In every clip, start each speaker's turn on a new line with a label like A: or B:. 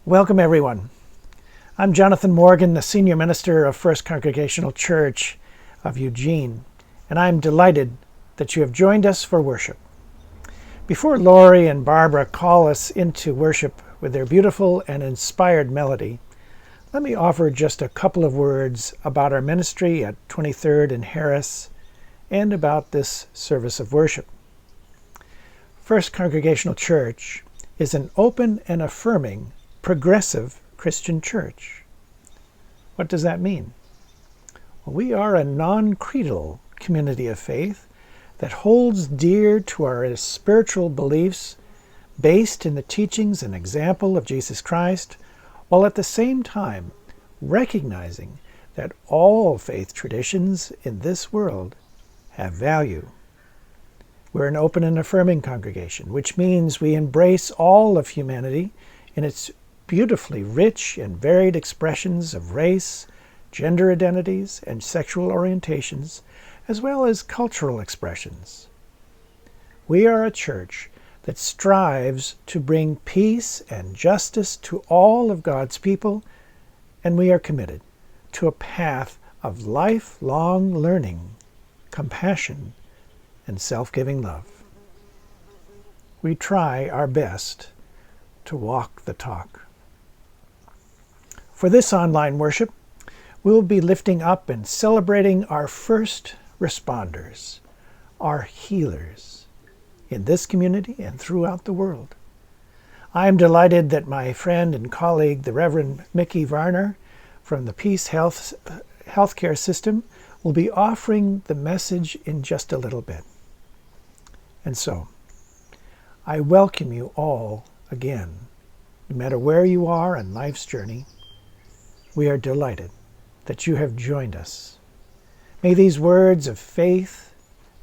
A: Welcome, everyone. I'm Jonathan Morgan, the Senior Minister of First Congregational Church of Eugene, and I'm delighted that you have joined us for worship. Before Lori and Barbara call us into worship with their beautiful and inspired melody, let me offer just a couple of words about our ministry at 23rd and Harris and about this service of worship. First Congregational Church is an open and affirming progressive Christian church. What does that mean? Well, we are a non-creedal community of faith that holds dear to our spiritual beliefs based in the teachings and example of Jesus Christ, while at the same time recognizing that all faith traditions in this world have value. We're an open and affirming congregation, which means we embrace all of humanity in its beautifully rich and varied expressions of race, gender identities, and sexual orientations, as well as cultural expressions. We are a church that strives to bring peace and justice to all of God's people, and we are committed to a path of lifelong learning, compassion, and self-giving love. We try our best to walk the talk. For this online worship, we will be lifting up and celebrating our first responders, our healers, in this community and throughout the world. I am delighted that my friend and colleague, the Reverend Mickey Varner from the Peace Healthcare System, will be offering the message in just a little bit. And so, I welcome you all again, no matter where you are on life's journey. We are delighted that you have joined us. May these words of faith,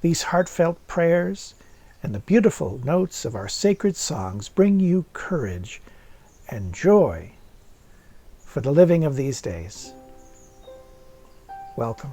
A: these heartfelt prayers, and the beautiful notes of our sacred songs bring you courage and joy for the living of these days. Welcome.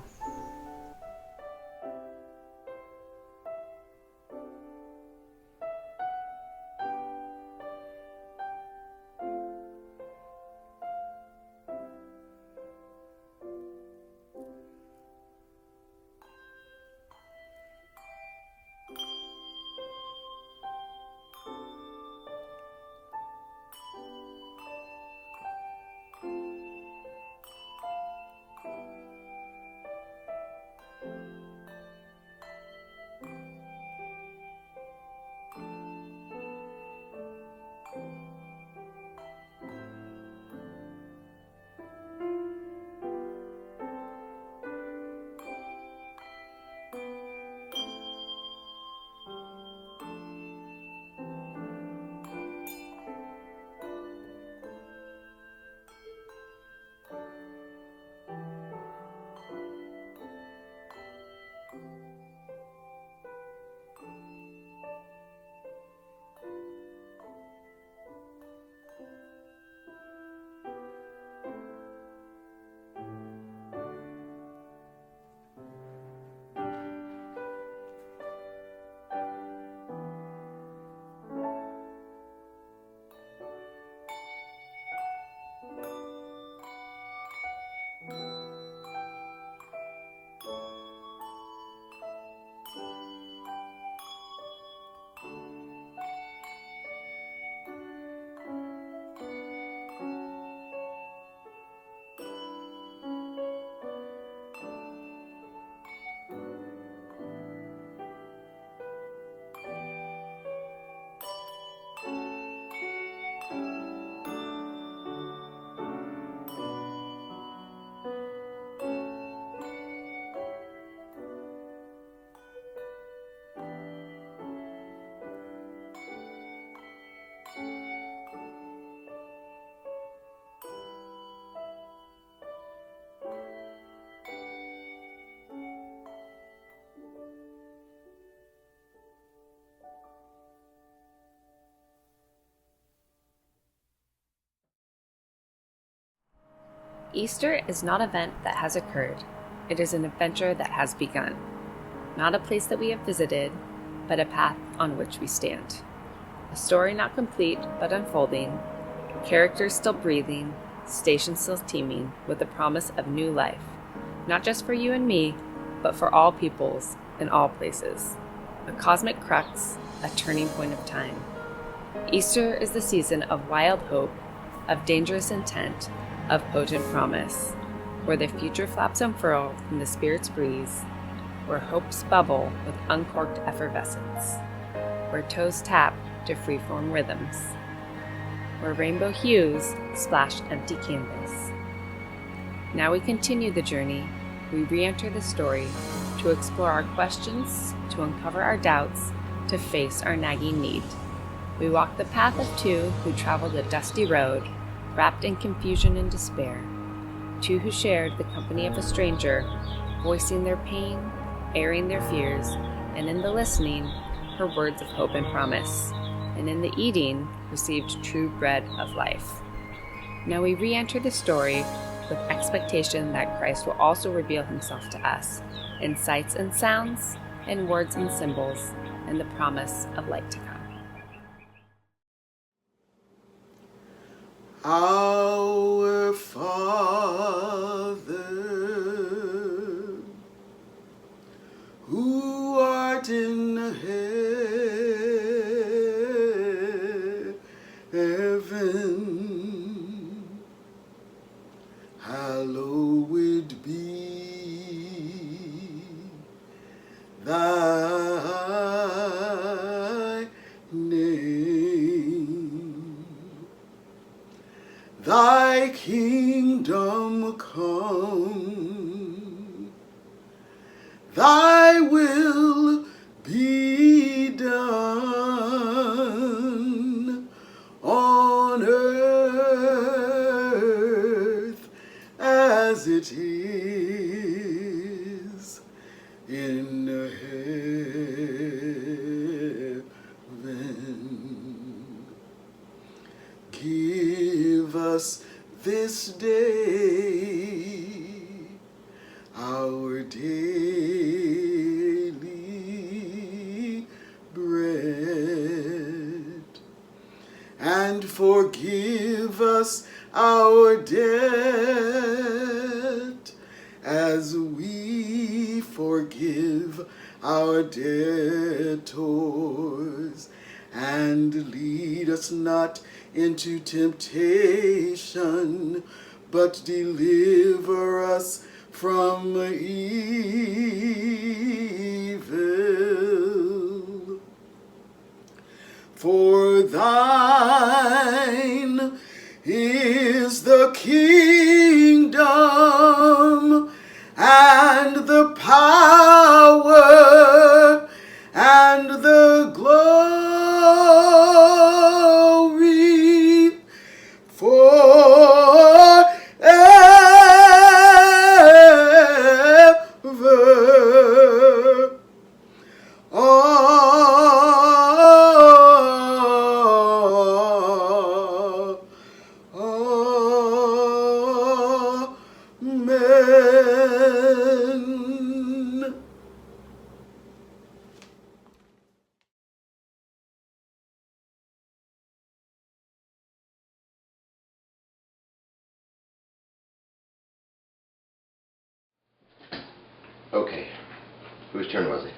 B: Easter is not an event that has occurred. It is an adventure that has begun. Not a place that we have visited, but a path on which we stand. A story not complete, but unfolding, Characters still breathing, stations still teeming with the promise of new life, not just for you and me, but for all peoples in all places. A cosmic crux, a turning point of time. Easter is the season of wild hope, of dangerous intent, of potent promise, where the future flaps unfurl in the Spirit's breeze, where hopes bubble with uncorked effervescence, where toes tap to freeform rhythms, where rainbow hues splash empty canvas. Now we continue the journey, we re-enter the story, to explore our questions, to uncover our doubts, to face our nagging need. We walk the path of two who traveled a dusty road, wrapped in confusion and despair. Two who shared the company of a stranger, voicing their pain, airing their fears, and in the listening, her words of hope and promise, and in the eating, received true bread of life. Now we re-enter the story with expectation that Christ will also reveal himself to us in sights and sounds, in words and symbols, and the promise of light to come.
C: Our Father, who art in heaven, hallowed be thy name. Thy kingdom come, thy will be done on earth as it is in heaven. Give us this day our daily bread, and forgive us our debt as we forgive our debtors, and lead us not into temptation, but deliver us from evil. For thine is the kingdom and the power and the glory forever. Amen.
D: Okay. Whose turn was it?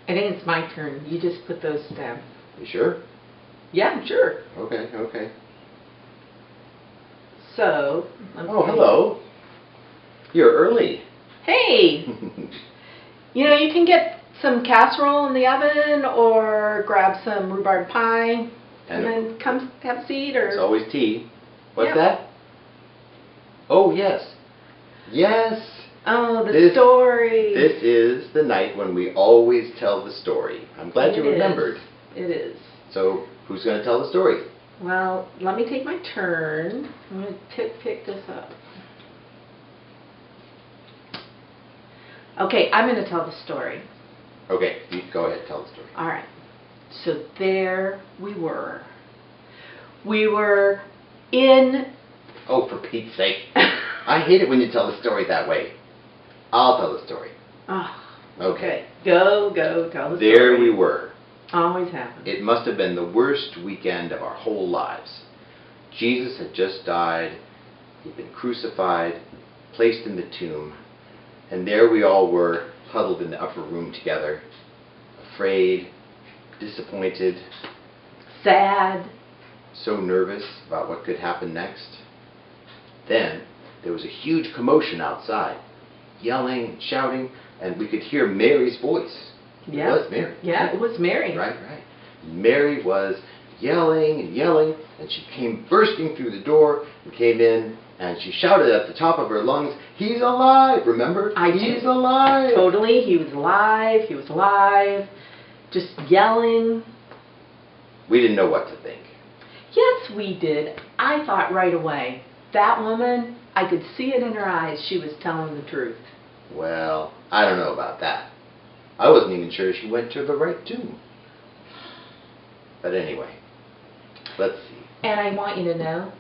E: I think it's my turn. You just put those down.
D: You sure?
E: Yeah, I'm sure.
D: Okay, okay.
E: So,
D: Oh, hello. You're early.
E: Hey! You know, you can get some casserole in the oven or grab some rhubarb pie and then come have a seat or...
D: It's always tea. What's
E: Yeah.
D: that? Oh, yes. Yes.
E: Oh, the story.
D: This is the night when we always tell the story. I'm glad you remembered.
E: It is.
D: So, who's going to tell the story?
E: Well, let me take my turn. I'm going to pick this up. Okay, I'm going to tell the story.
D: Okay, you go ahead, tell the story.
E: All right. So there we were. We were in...
D: Oh, for Pete's sake. I hate it when you tell the story that way. I'll tell the story.
E: Oh,
D: Okay.
E: Go, tell the story.
D: There we were.
E: Always happens.
D: It must have been the worst weekend of our whole lives. Jesus had just died. He'd been crucified, placed in the tomb, and there we all were, huddled in the upper room together, afraid, disappointed,
E: sad,
D: so nervous about what could happen next. Then there was a huge commotion outside, yelling and shouting, and we could hear Mary's voice.
E: Yeah.
D: It was Mary.
E: Yeah, it was Mary.
D: Right. Mary was yelling and yelling, and she came bursting through the door and came in, and she shouted at the top of her lungs, "He's alive!" Remember? He's alive!
E: Totally. He was alive. He was alive. Just yelling.
D: We didn't know what to think.
E: Yes, we did. I thought right away, that woman, I could see it in her eyes. She was telling the truth.
D: Well, I don't know about that. I wasn't even sure she went to the right tomb. But anyway, let's see.
E: And I want you to know,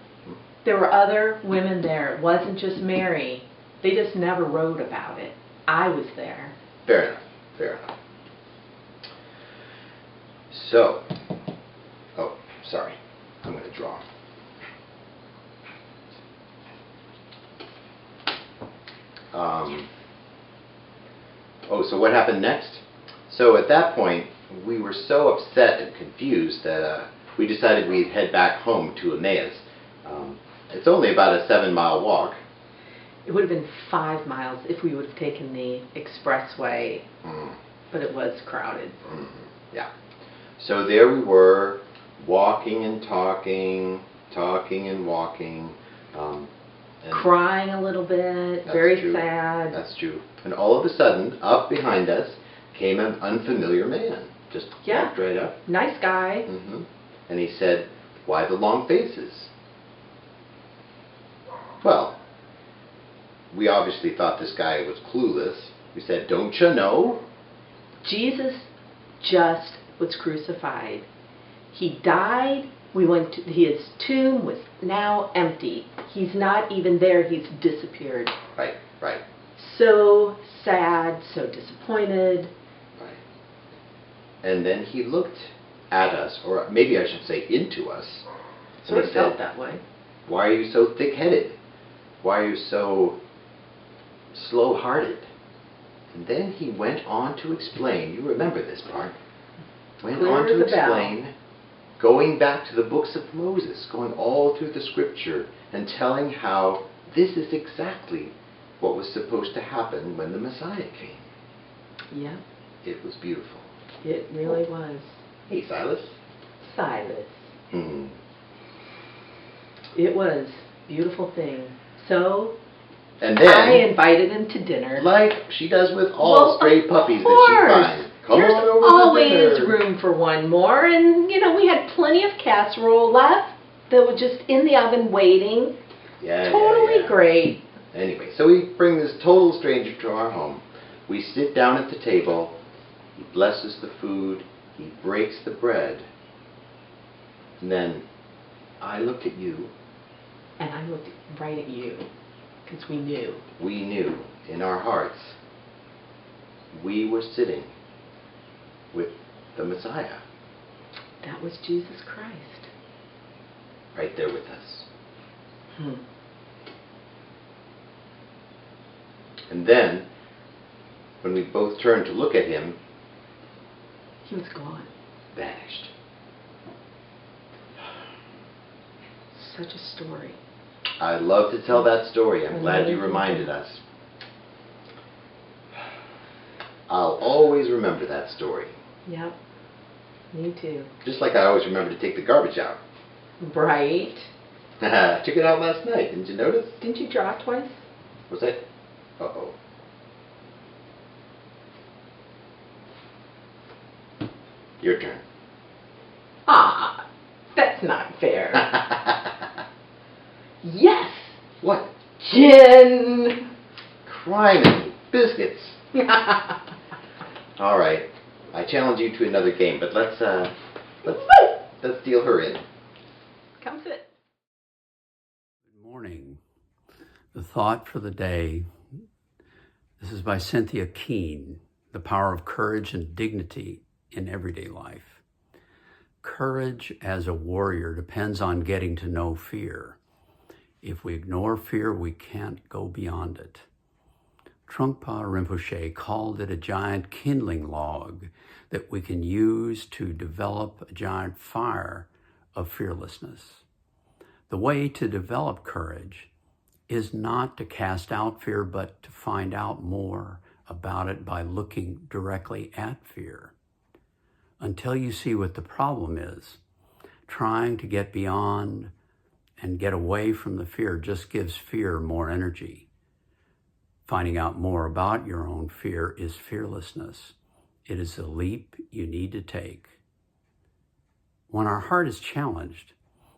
E: there were other women there. It wasn't just Mary. They just never wrote about it. I was there.
D: Fair enough. So, sorry, I'm going to draw. So what happened next? So at that point, we were so upset and confused that we decided we'd head back home to Emmaus. It's only about a 7-mile walk.
E: It would have been 5 miles if we would have taken the expressway, but it was crowded.
D: Yeah. So there we were, walking and talking and walking. And
E: crying a little bit, very
D: true.
E: sad.
D: That's true. And all of a sudden, up behind us, came an unfamiliar man. Just walked right up.
E: Nice guy.
D: And he said, "Why the long faces?" Well, we obviously thought this guy was clueless. We said, "Don't you know?"
E: Jesus just was crucified. He died. We went to his tomb was now empty. He's not even there. He's disappeared.
D: Right.
E: So sad, so disappointed.
D: Right. And then he looked at us, or maybe I should say into us.
E: Sort of felt that way.
D: "Why are you so thick-headed? Why are you so slow-hearted?" And then he went on to explain. You remember this part. Went on to explain, going back to the books of Moses, going all through the scripture, and telling how this is exactly what was supposed to happen when the Messiah came.
E: Yeah.
D: It was beautiful.
E: It really was.
D: Hey, Silas.
E: It was a beautiful thing. So,
D: and then
E: I invited him to dinner.
D: Like she does with all stray puppies that she finds. Come
E: There's
D: on over
E: always
D: to dinner.
E: room for one more. And, we had plenty of casserole left that was just in the oven waiting. Totally great.
D: Anyway, so we bring this total stranger to our home. We sit down at the table. He blesses the food. He breaks the bread. And then I looked at you.
E: And I looked right at you. Because we knew.
D: We knew in our hearts we were sitting with the Messiah.
E: That was Jesus Christ.
D: Right there with us. And then, when we both turned to look at him,
E: he was gone.
D: Vanished.
E: Such a story.
D: I love to tell that story. I'm glad you reminded us. I'll always remember that story.
E: Yep. Me too.
D: Just like I always remember to take the garbage out.
E: Right.
D: I took it out last night. Didn't you notice?
E: Didn't you draw it twice?
D: Was that? Uh-oh. Your turn.
E: That's not fair. Yes!
D: What?
E: Gin!
D: Criminy biscuits. All right. I challenge you to another game, but let's deal her in.
E: Come sit.
F: Good morning. The thought for the day. This is by Cynthia Keene, The Power of Courage and Dignity in Everyday Life. Courage as a warrior depends on getting to know fear. If we ignore fear, we can't go beyond it. Trungpa Rinpoche called it a giant kindling log that we can use to develop a giant fire of fearlessness. The way to develop courage is not to cast out fear, but to find out more about it by looking directly at fear. Until you see what the problem is, trying to get beyond and get away from the fear just gives fear more energy. Finding out more about your own fear is fearlessness. It is a leap you need to take. When our heart is challenged,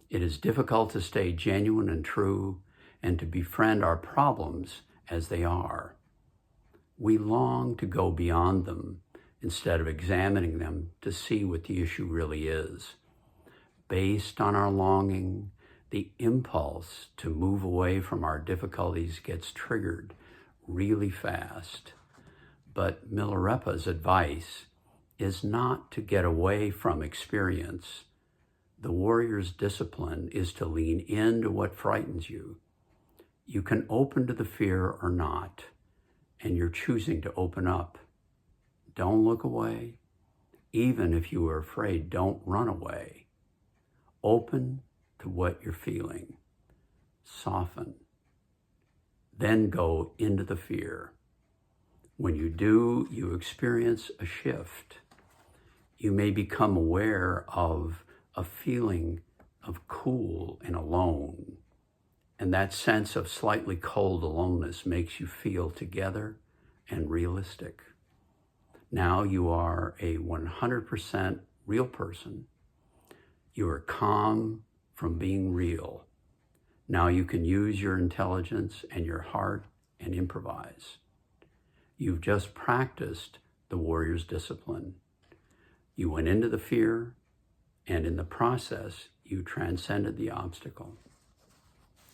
F: it is difficult to stay genuine and true and to befriend our problems as they are. We long to go beyond them instead of examining them to see what the issue really is. Based on our longing, the impulse to move away from our difficulties gets triggered really fast. But Milarepa's advice is not to get away from experience. The warrior's discipline is to lean into what frightens you. You can open to the fear or not, and you're choosing to open up. Don't look away. Even if you are afraid, don't run away. Open to what you're feeling. Soften. Then go into the fear. When you do, you experience a shift. You may become aware of a feeling of cool and alone. And that sense of slightly cold aloneness makes you feel together and realistic. Now you are a 100% real person. You are calm from being real. Now you can use your intelligence and your heart and improvise. You've just practiced the warrior's discipline. You went into the fear, and in the process, you transcended the obstacle.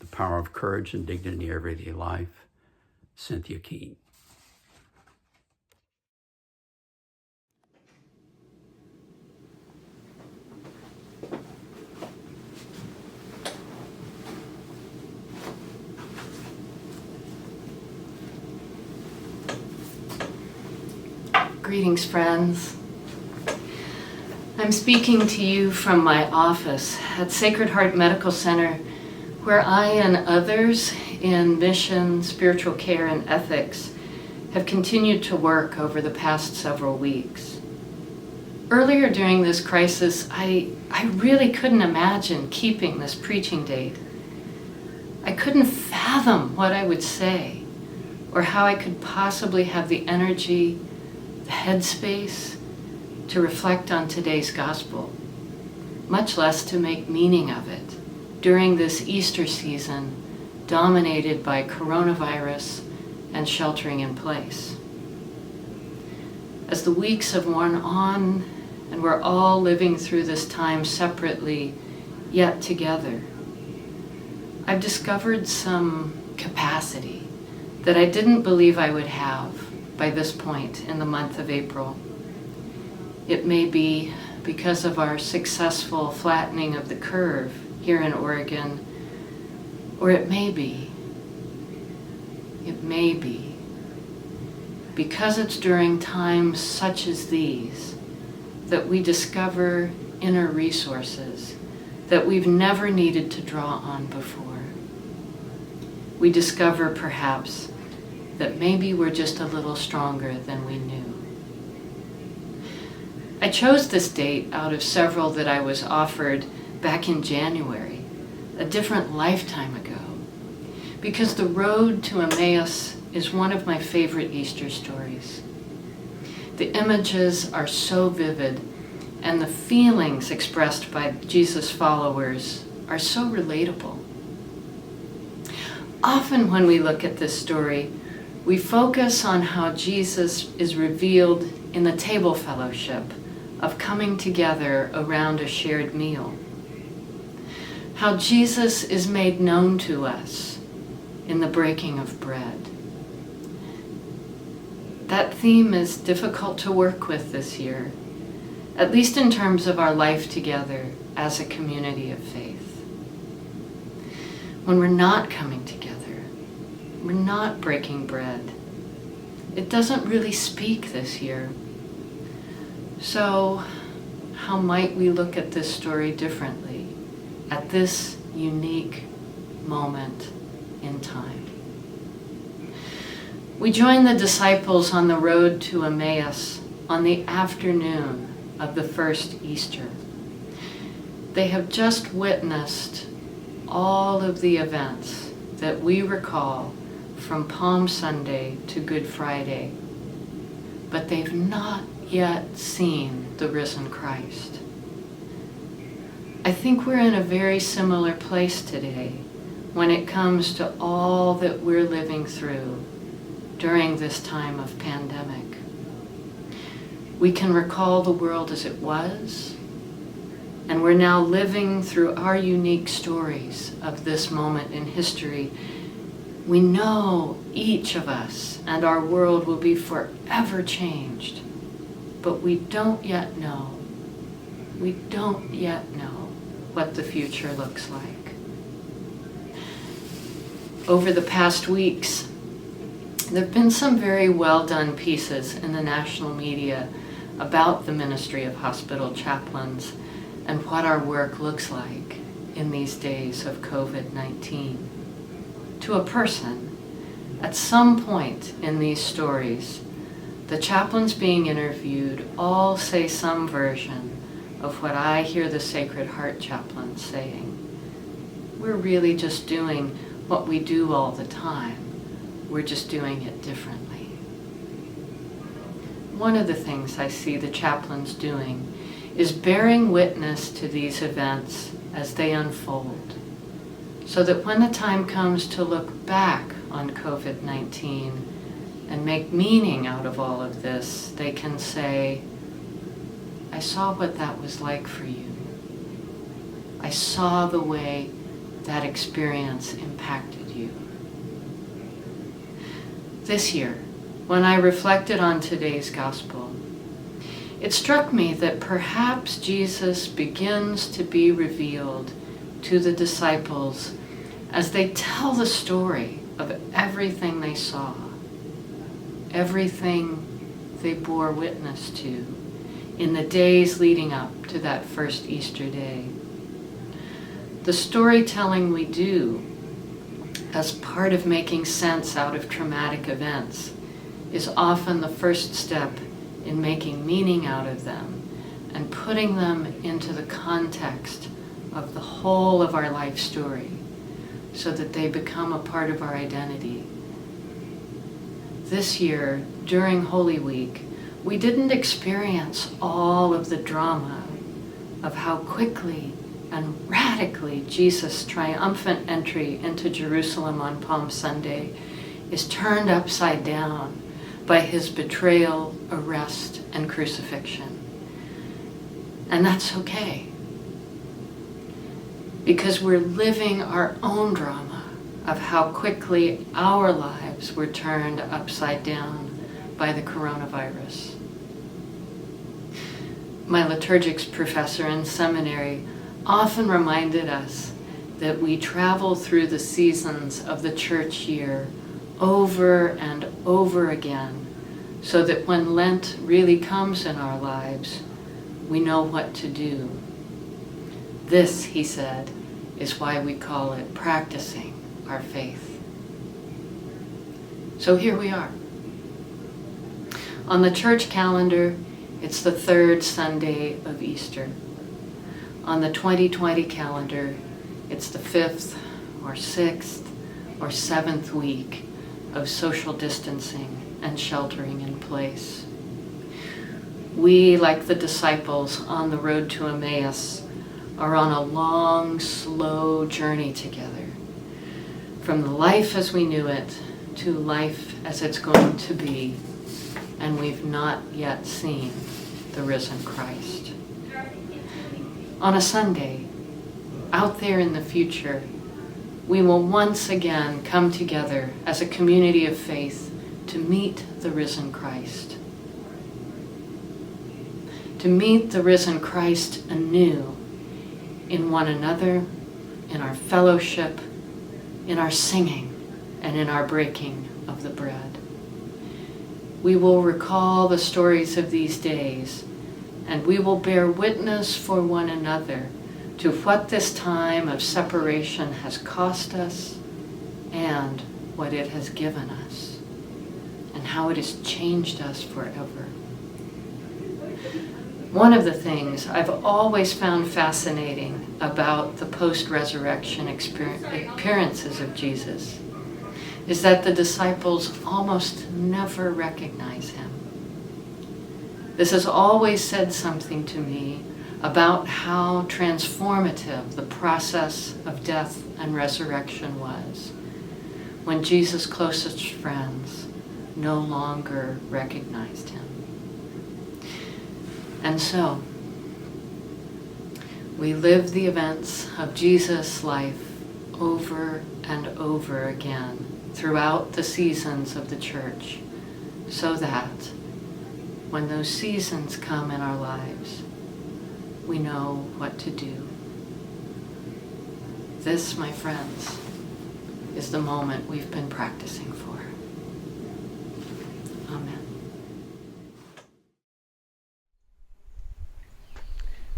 F: The power of courage and dignity in everyday life, Cynthia Keene.
G: Greetings, friends. I'm speaking to you from my office at Sacred Heart Medical Center, where I and others in mission, spiritual care, and ethics have continued to work over the past several weeks. Earlier during this crisis, I really couldn't imagine keeping this preaching date. I couldn't fathom what I would say or how I could possibly have the energy, the headspace to reflect on today's gospel, much less to make meaning of it during this Easter season dominated by coronavirus and sheltering in place. As the weeks have worn on and we're all living through this time separately yet together, I've discovered some capacity that I didn't believe I would have by this point in the month of April. It may be because of our successful flattening of the curve here in Oregon, or it may be because it's during times such as these that we discover inner resources that we've never needed to draw on before. We discover perhaps that maybe we're just a little stronger than we knew. I chose this date out of several that I was offered back in January, a different lifetime ago, because the road to Emmaus is one of my favorite Easter stories. The images are so vivid, and the feelings expressed by Jesus' followers are so relatable. Often when we look at this story, we focus on how Jesus is revealed in the table fellowship of coming together around a shared meal. How Jesus is made known to us in the breaking of bread. That theme is difficult to work with this year at least in terms of our life together as a community of faith. When we're not coming together, we're not breaking bread, it doesn't really speak this year. So, how might we look at this story differently at this unique moment in time? We joined the disciples on the road to Emmaus on the afternoon of the first Easter. They have just witnessed all of the events that we recall from Palm Sunday to Good Friday, but they've not yet seen the risen Christ. I think we're in a very similar place today when it comes to all that we're living through during this time of pandemic. We can recall the world as it was, and we're now living through our unique stories of this moment in history. We know each of us and our world will be forever changed, but we don't yet know what the future looks like. Over the past weeks, there have been some very well done pieces in the national media about the ministry of hospital chaplains and what our work looks like in these days of COVID-19. To a person, at some point in these stories, the chaplains being interviewed all say some version of what I hear the Sacred Heart chaplains saying. We're really just doing what we do all the time. We're just doing it differently. One of the things I see the chaplains doing is bearing witness to these events as they unfold, so that when the time comes to look back on COVID-19 and make meaning out of all of this, they can say, I saw what that was like for you. I saw the way that experience impacted you. This year, when I reflected on today's gospel, it struck me that perhaps Jesus begins to be revealed to the disciples as they tell the story of everything they saw, everything they bore witness to in the days leading up to that first Easter day. The storytelling we do as part of making sense out of traumatic events is often the first step in making meaning out of them and putting them into the context of the whole of our life story so that they become a part of our identity. This year, during Holy Week, we didn't experience all of the drama of how quickly and radically Jesus' triumphant entry into Jerusalem on Palm Sunday is turned upside down by his betrayal, arrest, and crucifixion. And that's okay, because we're living our own drama of how quickly our lives were turned upside down by the coronavirus. My liturgics professor in seminary often reminded us that we travel through the seasons of the church year over and over again, so that when Lent really comes in our lives, we know what to do. This, he said, is why we call it practicing our faith. So here we are. On the church calendar, it's the third Sunday of Easter. On the 2020 calendar, it's the 5th or 6th or 7th week of social distancing and sheltering in place. We, like the disciples on the road to Emmaus, are on a long, slow journey together, from the life as we knew it to life as it's going to be, and we've not yet seen the risen Christ. On a Sunday, out there in the future, we will once again come together as a community of faith to meet the risen Christ. to meet the risen Christ anew in one another, in our fellowship, in our singing, and in our breaking of the bread. We will recall the stories of these days, and we will bear witness for one another to what this time of separation has cost us and what it has given us, and how it has changed us forever. One of the things I've always found fascinating about the post-resurrection appearances of Jesus is that the disciples almost never recognize him. This has always said something to me about how transformative the process of death and resurrection was, when Jesus' closest friends no longer recognized him. And so, we live the events of Jesus' life over and over again throughout the seasons of the church, so that when those seasons come in our lives, we know what to do. This, my friends, is the moment we've been practicing for. Amen.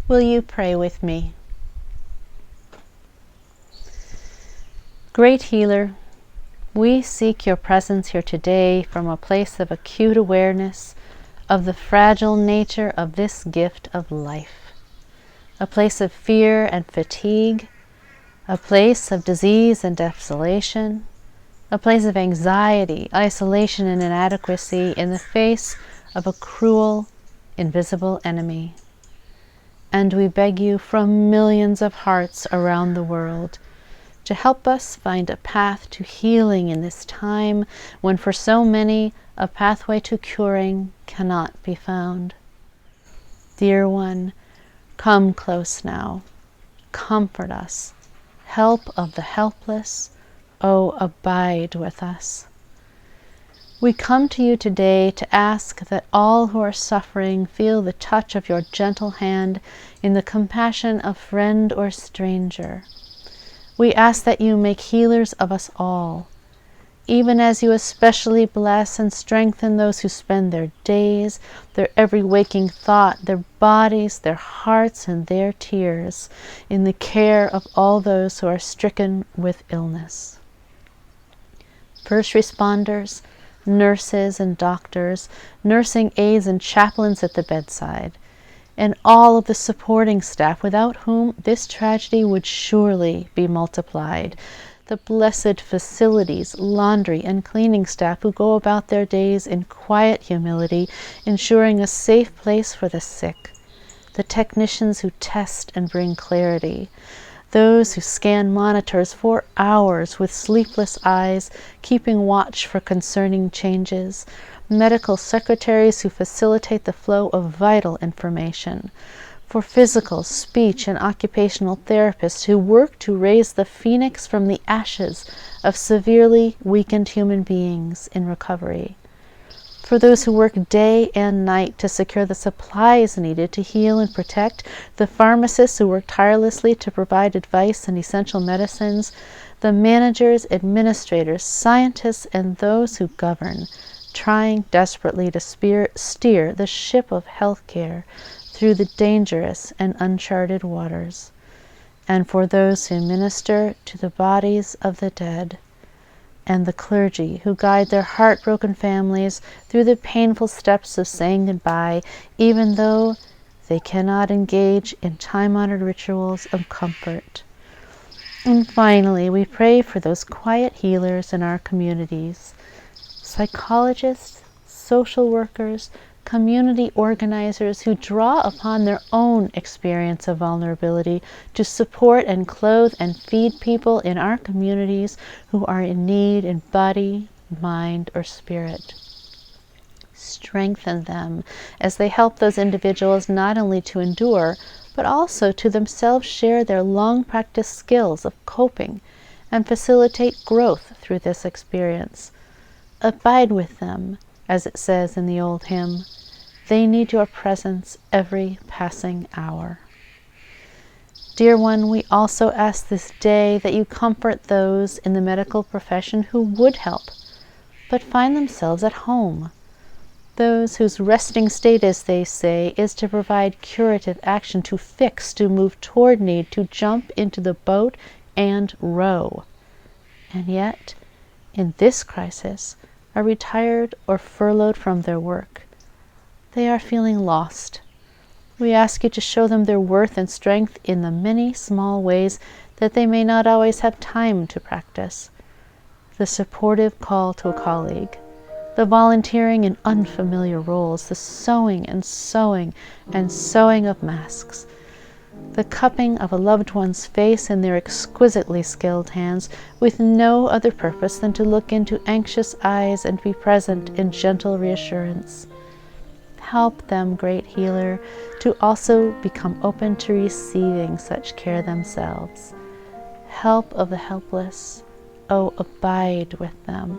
H: Will you pray with me? Great Healer, we seek your presence here today from a place of acute awareness of the fragile nature of this gift of life, a place of fear and fatigue, a place of disease and desolation, a place of anxiety, isolation, and inadequacy in the face of a cruel, invisible enemy. And we beg you from millions of hearts around the world to help us find a path to healing in this time when for so many a pathway to curing cannot be found. Dear one, come close now. Comfort us. Help of the helpless, oh, abide with us. We come to you today to ask that all who are suffering feel the touch of your gentle hand in the compassion of friend or stranger. We ask that you make healers of us all, even as you especially bless and strengthen those who spend their days, their every waking thought, their bodies, their hearts, and their tears in the care of all those who are stricken with illness. First responders, nurses and doctors, nursing aides and chaplains at the bedside, and all of the supporting staff without whom this tragedy would surely be multiplied. The blessed facilities, laundry, and cleaning staff who go about their days in quiet humility, ensuring a safe place for the sick. The technicians who test and bring clarity. Those who scan monitors for hours with sleepless eyes, keeping watch for concerning changes. Medical secretaries who facilitate the flow of vital information. For physical, speech, and occupational therapists who work to raise the phoenix from the ashes of severely weakened human beings in recovery. For those who work day and night to secure the supplies needed to heal and protect, the pharmacists who work tirelessly to provide advice and essential medicines, the managers, administrators, scientists, and those who govern, trying desperately to steer the ship of healthcare through the dangerous and uncharted waters, and for those who minister to the bodies of the dead, and the clergy who guide their heartbroken families through the painful steps of saying goodbye, even though they cannot engage in time-honored rituals of comfort. And finally, we pray for those quiet healers in our communities, psychologists, social workers, community organizers who draw upon their own experience of vulnerability to support and clothe and feed people in our communities who are in need in body, mind, or spirit. Strengthen them as they help those individuals not only to endure, but also to themselves share their long-practiced skills of coping and facilitate growth through this experience. Abide with them, as it says in the old hymn, They need your presence every passing hour. Dear one, we also ask this day that you comfort those in the medical profession who would help, but find themselves at home. Those whose resting state, as they say, is to provide curative action, to fix, to move toward need, to jump into the boat and row. And yet, in this crisis, are retired or furloughed from their work. They are feeling lost. We ask you to show them their worth and strength in the many small ways that they may not always have time to practice. The supportive call to a colleague, the volunteering in unfamiliar roles, the sewing and sewing and sewing of masks, the cupping of a loved one's face in their exquisitely skilled hands with no other purpose than to look into anxious eyes and be present in gentle reassurance. Help them, great healer, to also become open to receiving such care themselves. Help of the helpless, oh, abide with them.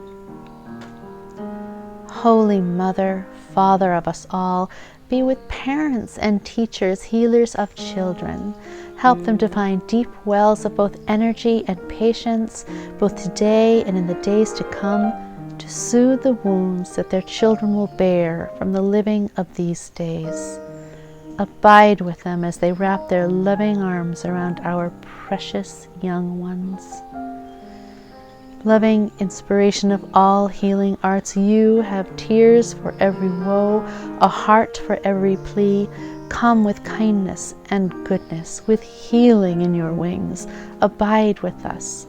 H: Holy Mother, Father of us all, be with parents and teachers, healers of children. Help them to find deep wells of both energy and patience, both today and in the days to come, to soothe the wounds that their children will bear from the living of these days. Abide with them as they wrap their loving arms around our precious young ones. Loving inspiration of all healing arts, you have tears for every woe, a heart for every plea. Come with kindness and goodness, with healing in your wings. Abide with us.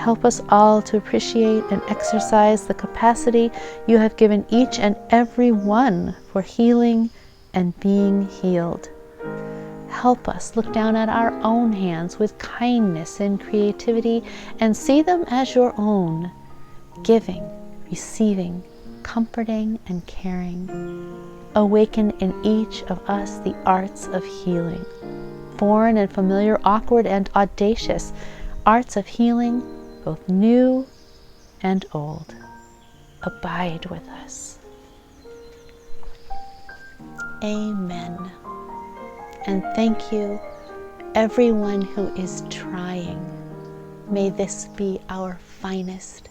H: Help us all to appreciate and exercise the capacity you have given each and every one for healing and being healed. Help us look down at our own hands with kindness and creativity and see them as your own, giving, receiving, comforting, and caring. Awaken in each of us the arts of healing, foreign and familiar, awkward and audacious, arts of healing, both new and old. Abide with us. Amen. And thank you, everyone who is trying. May this be our finest